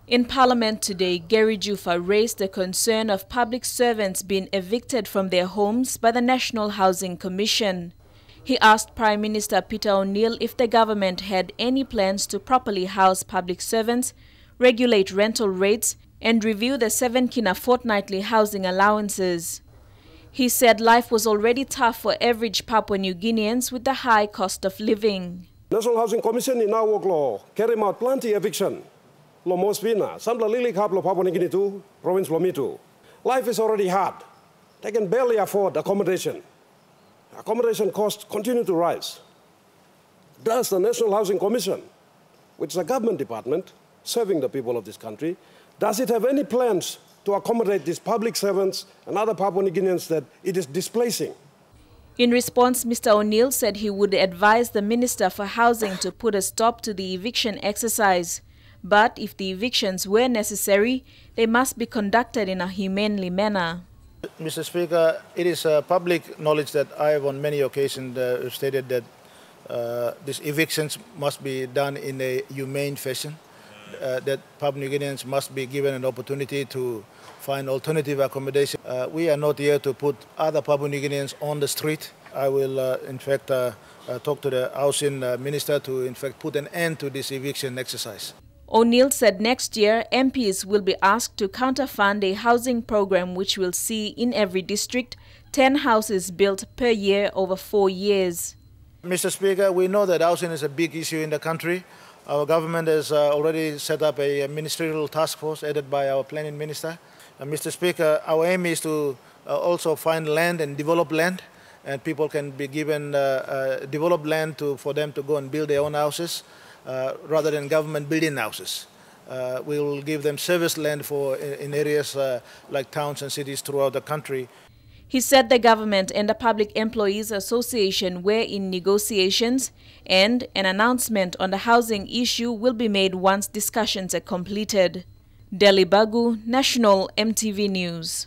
In Parliament today, Gary Juffa raised the concern of public servants being evicted from their homes by the National Housing Commission. He asked Prime Minister Peter O'Neill if the government had any plans to properly house public servants, regulate rental rates, and review the 7 kina fortnightly housing allowances. He said life was already tough for average Papua New Guineans with the high cost of living. National Housing Commission in our work law carry out plenty eviction. Lo Mosvina, Samla Lili Kaplo Papua New Guinea too, province Lomitu. Life is already hard. They can barely afford accommodation. Accommodation costs continue to rise. Does the National Housing Commission, which is a government department serving the people of this country, does it have any plans to accommodate these public servants and other Papua New Guineans that it is displacing? In response, Mr. O'Neill said he would advise the Minister for Housing to put a stop to the eviction exercise. But if the evictions were necessary, they must be conducted in a humanely manner. Mr. Speaker, it is public knowledge that I have on many occasions stated that these evictions must be done in a humane fashion, that Papua New Guineans must be given an opportunity to find alternative accommodation. We are not here to put other Papua New Guineans on the street. I will, in fact, talk to the Housing Minister to, in fact, put an end to this eviction exercise. O'Neill said next year MPs will be asked to counterfund a housing program which will see in every district 10 houses built per year over 4 years. Mr. Speaker, we know that housing is a big issue in the country. Our government has already set up a ministerial task force headed by our planning minister. Mr. Speaker, our aim is to also find land and develop land, and people can be given developed land for them to go and build their own houses. Rather than government building houses. We will give them service land in areas like towns and cities throughout the country. He said the government and the Public Employees Association were in negotiations and an announcement on the housing issue will be made once discussions are completed. Delhi Bagu, National MTV News.